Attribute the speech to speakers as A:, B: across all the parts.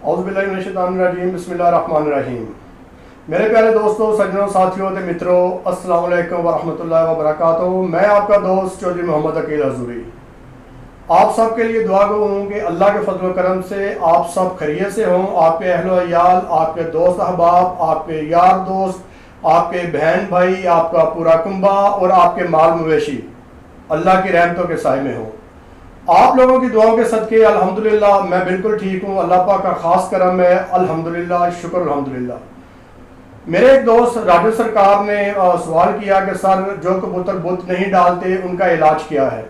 A: औज़ुबिल्लाहिमिनश्शैतानिर्रजीम बिस्मिल्लाहिर्रहमानिर्रहीम। मेरे प्यारे दोस्तों, सज्जनों, साथियों ते मित्रों, अस्सलाम वालेकुम वरहमतुल्लाहि वबरकातुहू। मैं आपका दोस्त चौधरी मोहम्मद अकील हज़ूरी आप सब के लिए दुआ गो हूँ कि अल्लाह के फजल करम से आप सब खैरियत से हों। आपके अहलो अयाल, आपके दोस्त अहबाब, आपके यार दोस्त, आपके बहन भाई, आपका पूरा कुंबा और आपके माल मवेशी अल्लाह की रहमतों के साए में हो। आप लोगों की दुआओं के सदके अल्हम्दुलिल्लाह मैं बिल्कुल ठीक हूँ। अल्लाह पाक का खास करम है, अल्हम्दुलिल्लाह, शुक्र अल्हम्दुलिल्लाह। मेरे एक दोस्त राजन सरकार ने सवाल किया कि सर, जो कबूतर बुत नहीं डालते उनका इलाज क्या है।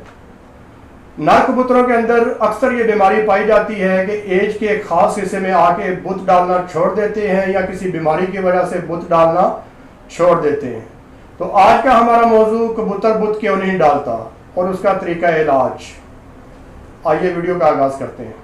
A: नर कबूतरों के अंदर अक्सर ये बीमारी पाई जाती है कि एज के एक खास हिस्से में आके बुत डालना छोड़ देते हैं या किसी बीमारी की वजह से बुत डालना छोड़ देते हैं। तो आज का हमारा मौजू कबूतर बुत क्यों नहीं डालता और उसका तरीका इलाज। आइए वीडियो का आगाज करते हैं।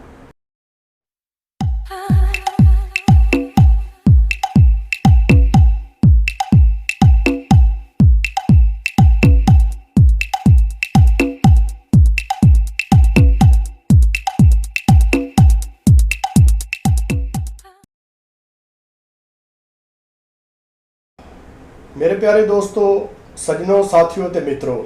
A: मेरे प्यारे दोस्तों, सज्जनों, साथियों ते मित्रों,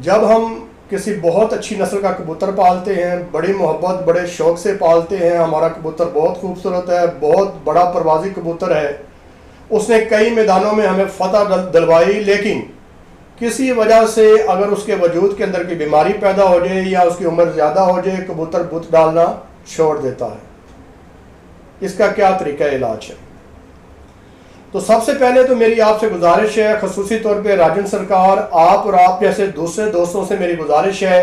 A: जब हम किसी बहुत अच्छी नस्ल का कबूतर पालते हैं, बड़ी मोहब्बत बड़े शौक़ से पालते हैं, हमारा कबूतर बहुत खूबसूरत है, बहुत बड़ा परवाज़ी कबूतर है, उसने कई मैदानों में हमें फ़तह दिलवाई, लेकिन किसी वजह से अगर उसके वजूद के अंदर कोई बीमारी पैदा हो जाए या उसकी उम्र ज़्यादा हो जाए, कबूतर बुत डालना छोड़ देता है। इसका क्या तरीका इलाज है? तो सबसे पहले तो मेरी आपसे गुजारिश है, खसूसी तौर पे राजन सरकार, आप और आप जैसे दूसरे दोस्तों से मेरी गुजारिश है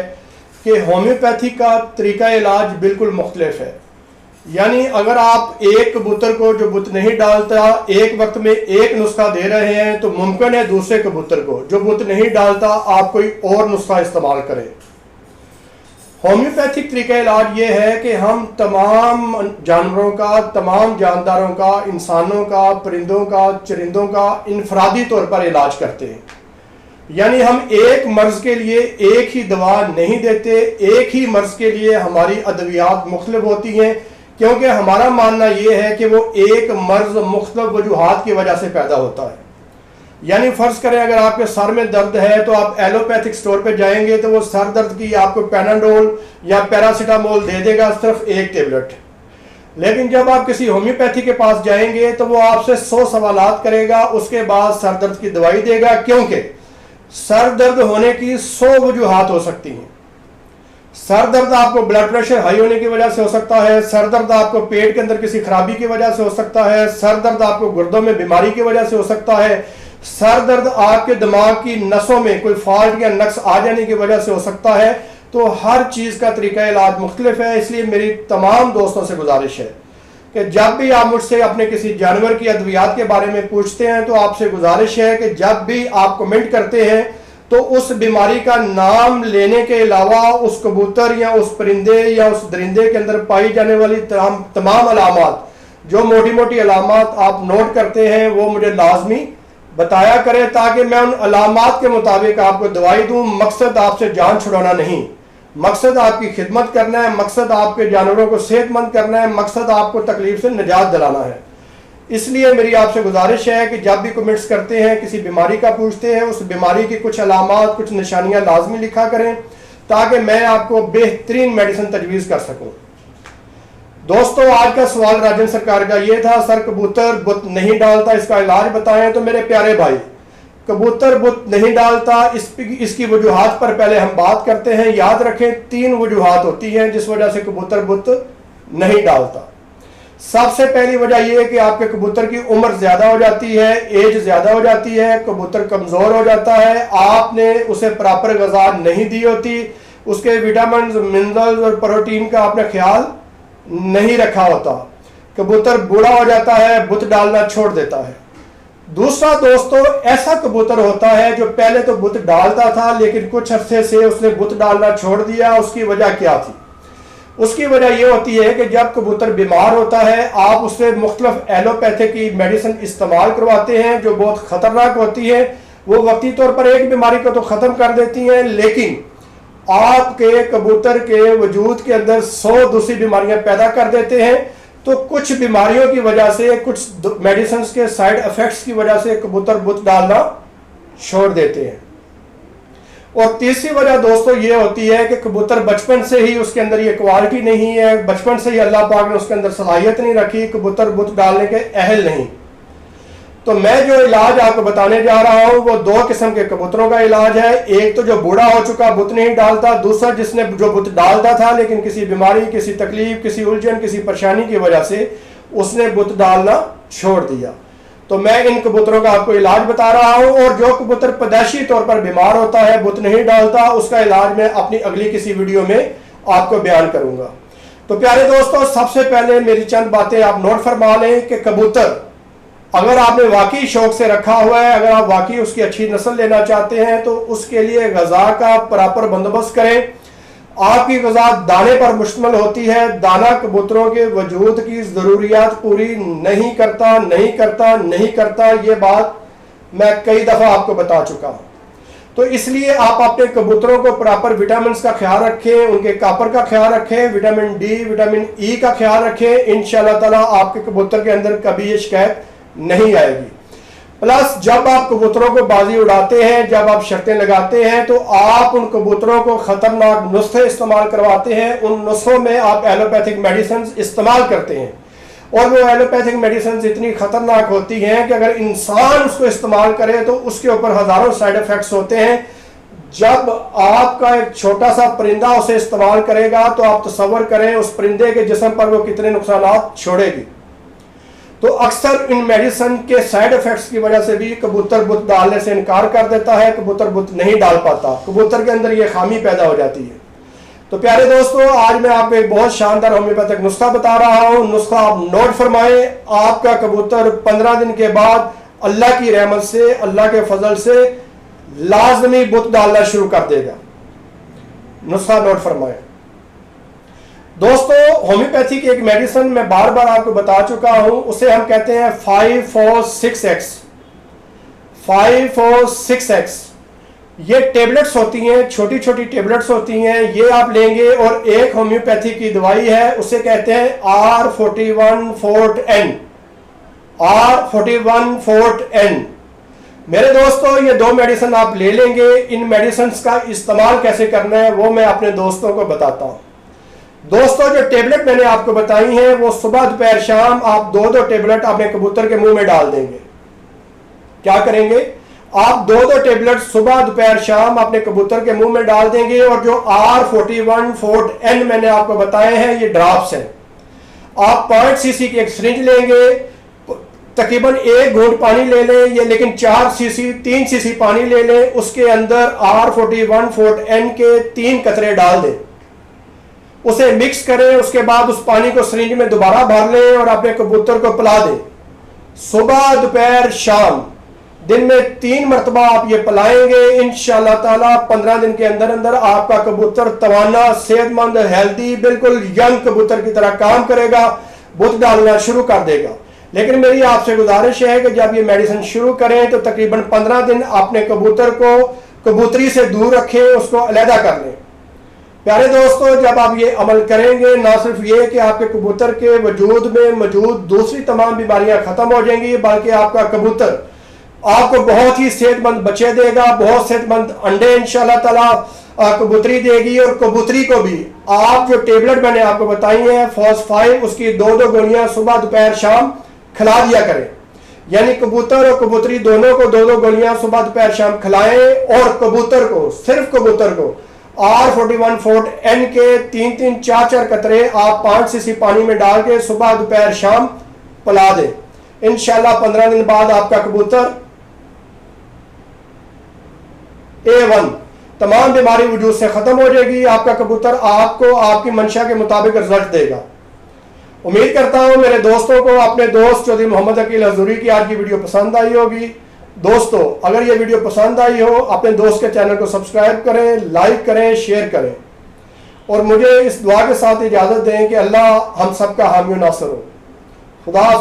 A: कि होम्योपैथी का तरीका इलाज बिल्कुल मुख्तलिफ है। यानी अगर आप एक कबूतर को जो बुत नहीं डालता एक वक्त में एक नुस्खा दे रहे हैं, तो मुमकिन है दूसरे कबूतर को जो बुत नहीं डालता आप कोई और नुस्खा इस्तेमाल करें। होम्योपैथिक तरीका इलाज ये है कि हम तमाम जानवरों का, तमाम जानदारों का, इंसानों का, परिंदों का, चरिंदों का इनफरादी तौर पर इलाज करते हैं। यानी हम एक मर्ज़ के लिए एक ही दवा नहीं देते, एक ही मर्ज़ के लिए हमारी अद्वियात मुख्तलिफ होती हैं, क्योंकि हमारा मानना ये है कि वो एक मर्ज़ मुख्तलिफ वजूहात की वजह से पैदा होता है। यानी फ़र्ज़ करें अगर आपके सर में दर्द है तो आप एलोपैथिक स्टोर पे जाएंगे तो वो सर दर्द की आपको पैनाडोल या पैरासीटामोल दे देगा, सिर्फ एक टेबलेट। लेकिन जब आप किसी होम्योपैथी के पास जाएंगे तो वो आपसे 100 सवालात करेगा, उसके बाद सर दर्द की दवाई देगा, क्योंकि सर दर्द होने की 100 वजूहात हो सकती हैं। सर दर्द आपको ब्लड प्रेशर हाई होने की वजह से हो सकता है, सर दर्द आपको पेट के अंदर किसी खराबी की वजह से हो सकता है, सर दर्द आपको गुर्दों में बीमारी की वजह से हो सकता है, सर दर्द आपके दिमाग की नसों में कोई फॉल्ट या नक्स आ जाने की वजह से हो सकता है। तो हर चीज़ का तरीका इलाज मुख्तलिफ है। इसलिए मेरी तमाम दोस्तों से गुजारिश है कि जब भी आप मुझसे अपने किसी जानवर की अद्वियात के बारे में पूछते हैं तो आपसे गुजारिश है कि जब भी आप कमेंट करते हैं तो उस बीमारी का नाम लेने के अलावा उस कबूतर या उस परिंदे या उस दरिंदे के अंदर पाई जाने वाली तमाम अलामात, जो मोटी मोटी अलामात आप नोट करते हैं, वो मुझे लाजमी बताया करें, ताकि मैं उन अलामात के मुताबिक आपको दवाई दूं। मकसद आपसे जान छुड़ाना नहीं, मकसद आपकी खिदमत करना है, मकसद आपके जानवरों को सेहतमंद करना है, मकसद आपको तकलीफ से निजात दिलाना है। इसलिए मेरी आपसे गुजारिश है कि जब भी कमेंट्स करते हैं, किसी बीमारी का पूछते हैं, उस बीमारी की कुछ अलामात, कुछ निशानियां लाजमी लिखा करें, ताकि मैं आपको बेहतरीन मेडिसिन तजवीज़ कर सकूं। दोस्तों, आज का सवाल राजन सरकार का ये था, सर कबूतर बुत नहीं डालता, इसका इलाज बताएं। तो मेरे प्यारे भाई, कबूतर बुत नहीं डालता, इसकी वजूहात पर पहले हम बात करते हैं। याद रखें, 3 वजूहात होती हैं जिस वजह से कबूतर बुत नहीं डालता। सबसे पहली वजह यह है कि आपके कबूतर की उम्र ज्यादा हो जाती है, एज ज्यादा हो जाती है, कबूतर कमजोर हो जाता है, आपने उसे प्रॉपर ग़िज़ा नहीं दी होती, उसके विटामिन, मिनरल्स और प्रोटीन का आपने ख्याल नहीं रखा होता, कबूतर बूढ़ा हो जाता है, बुत डालना छोड़ देता है। दूसरा दोस्तों, ऐसा कबूतर होता है जो पहले तो बुत डालता था लेकिन कुछ अरसे से उसने बुत डालना छोड़ दिया। उसकी वजह क्या थी? उसकी वजह यह होती है कि जब कबूतर बीमार होता है आप उससे मुख्तलिफ एलोपैथी की मेडिसिन इस्तेमाल करवाते हैं जो बहुत ख़तरनाक होती है। वो वक्ती तौर पर एक बीमारी को तो ख़त्म कर देती हैं, लेकिन آپ کے کبوتر کے وجود کے اندر 100 دوسری بیماریاں پیدا کر دیتے ہیں. تو کچھ بیماریوں کی وجہ سے، کچھ میڈیسنز کے سائیڈ افیکٹس کی وجہ سے کبوتر بت ڈالنا چھوڑ دیتے ہیں. اور تیسری وجہ دوستو یہ ہوتی ہے کہ کبوتر بچپن سے ہی اس کے اندر یہ کوالٹی نہیں ہے، بچپن سے ہی اللہ پاک نے اس کے اندر صلاحیت نہیں رکھی، کبوتر بت ڈالنے کے اہل نہیں. تو میں جو علاج آپ کو بتانے جا رہا ہوں وہ 2 قسم کے کبوتروں کا علاج ہے. ایک تو جو بوڑھا ہو چکا بت نہیں ڈالتا، دوسرا جس نے جو بت ڈالتا تھا لیکن کسی بیماری، کسی تکلیف، کسی الجھن، کسی پریشانی کی وجہ سے اس نے بت ڈالنا چھوڑ دیا. تو میں ان کبوتروں کا آپ کو علاج بتا رہا ہوں. اور جو کبوتر پیدائشی طور پر بیمار ہوتا ہے، بت نہیں ڈالتا، اس کا علاج میں اپنی اگلی کسی ویڈیو میں آپ کو بیان کروں گا. تو پیارے دوستو، سب سے پہلے میری چند باتیں آپ نوٹ فرما لیں کہ کبوتر اگر آپ نے واقعی شوق سے رکھا ہوا ہے، اگر آپ واقعی اس کی اچھی نسل لینا چاہتے ہیں تو اس کے لیے غذا کا پراپر بندوبست کریں. آپ کی غذا دانے پر مشتمل ہوتی ہے. دانہ کبوتروں کے وجود کی ضروریات پوری نہیں کرتا. یہ بات میں کئی دفعہ آپ کو بتا چکا ہوں. تو اس لیے آپ اپنے کبوتروں کو پراپر وٹامنز کا خیال رکھیں، ان کے کاپر کا خیال رکھیں، وٹامن ڈی، وٹامن ای کا خیال رکھیں. انشاءاللہ تعالیٰ آپ کے کبوتر کے اندر کبھی یہ شکایت نہیں آئے گی. پلس جب آپ کبوتروں کو بازی اڑاتے ہیں، جب آپ شرطیں لگاتے ہیں تو آپ ان کبوتروں کو خطرناک نسخے استعمال کرواتے ہیں. ان نسخوں میں آپ ایلوپیتھک میڈیسنز استعمال کرتے ہیں، اور وہ ایلوپیتھک میڈیسنز اتنی خطرناک ہوتی ہیں کہ اگر انسان اس کو استعمال کرے تو اس کے اوپر ہزاروں سائیڈ افیکٹس ہوتے ہیں. جب آپ کا ایک چھوٹا سا پرندہ اسے استعمال کرے گا تو آپ تصور کریں اس پرندے کے جسم پر وہ کتنے نقصانات چھوڑے گی. تو اکثر ان میڈیسن کے سائیڈ افیکٹس کی وجہ سے بھی کبوتر بت ڈالنے سے انکار کر دیتا ہے، کبوتر بت نہیں ڈال پاتا، کبوتر کے اندر یہ خامی پیدا ہو جاتی ہے. تو پیارے دوستو، آج میں آپ کو ایک بہت شاندار ہومیوپیتھک نسخہ بتا رہا ہوں. نسخہ آپ نوٹ فرمائیں. آپ کا کبوتر 15 دن کے بعد اللہ کی رحمت سے، اللہ کے فضل سے لازمی بت ڈالنا شروع کر دے گا. نسخہ نوٹ فرمائیں. دوستو، ہومیوپیتھی کی ایک میڈیسن میں بار بار آپ کو بتا چکا ہوں، اسے ہم کہتے ہیں 5-4-6X. 5-4-6X یہ ٹیبلٹس ہوتی ہیں، چھوٹی چھوٹی ٹیبلٹس ہوتی ہیں. یہ آپ لیں گے اور ایک ہومیوپیتھی کی دوائی ہے، اسے کہتے ہیں R41-Fort-N. R41-Fort-N. میرے دوستو، یہ 2 میڈیسن آپ لے لیں گے. ان میڈیسنز کا استعمال کیسے کرنا ہے وہ میں اپنے دوستوں کو بتاتا ہوں. دوستو، جو ٹیبلٹ میں نے آپ کو بتائی ہیں وہ صبح دوپہر شام آپ 2 ٹیبلٹ اپنے کبوتر کے منہ میں ڈال دیں گے. کیا کریں گے؟ آپ 2 ٹیبلٹ صبح دوپہر شام اپنے کبوتر کے منہ میں ڈال دیں گے. اور جو R41-Fort-N میں نے آپ کو بتائے ہیں یہ ڈراپس ہیں. آپ 5 cc کی ایک سرنج لیں گے، تقریباً 1 گھونٹ پانی لے لیں، یہ لیکن 3 cc پانی لے لیں. اس کے اندر R41-Fort-N کے 3 قطرے ڈال دیں، اسے مکس کریں. اس کے بعد اس پانی کو سرنج میں دوبارہ بھر لیں اور اپنے کبوتر کو پلا دیں. صبح دوپہر شام دن میں 3 مرتبہ آپ یہ پلائیں گے. انشاءاللہ تعالیٰ 15 دن کے اندر اندر آپ کا کبوتر توانا، صحت مند، ہیلدی، بالکل ینگ کبوتر کی طرح کام کرے گا، بت ڈالنا شروع کر دے گا. لیکن میری آپ سے گزارش ہے کہ جب یہ میڈیسن شروع کریں تو تقریباً 15 دن اپنے کبوتر کو کبوتری سے دور رکھیں، اس کو علیحدہ کر لیں. پیارے دوستو، جب آپ یہ عمل کریں گے نہ صرف یہ کہ آپ کے کبوتر کے وجود میں موجود دوسری تمام بیماریاں ختم ہو جائیں گی، بلکہ آپ کا کبوتر آپ کو بہت ہی صحت مند بچے دے گا، بہت صحت مند انڈے انشاءاللہ تعالیٰ کبوتری دے گی. اور کبوتری کو بھی آپ جو ٹیبلٹ میں نے آپ کو بتائی ہیں فوس-5، اس کی 2 گولیاں صبح دوپہر شام کھلا دیا کریں. یعنی کبوتر اور کبوتری دونوں کو 2 گولیاں صبح دوپہر شام کھلائیں. اور کبوتر کو، صرف کبوتر کو R41-Fort-N کے 3-4 قطرے آپ 5 cc پانی میں ڈال کے صبح دوپہر شام پلا دیں. انشاءاللہ 15 دن بعد آپ کا کبوتر A1 تمام بیماری وجود سے ختم ہو جائے گی. آپ کا کبوتر آپ کو آپ کی منشا کے مطابق رزلٹ دے گا. امید کرتا ہوں میرے دوستوں کو اپنے دوست چودھری محمد عقیل حضوری کی آج کی ویڈیو پسند آئی ہوگی. دوستو، اگر یہ ویڈیو پسند آئی ہو اپنے دوست کے چینل کو سبسکرائب کریں، لائک کریں، شیئر کریں، اور مجھے اس دعا کے ساتھ اجازت دیں کہ اللہ ہم سب کا حامی و ناصر ہو. خدا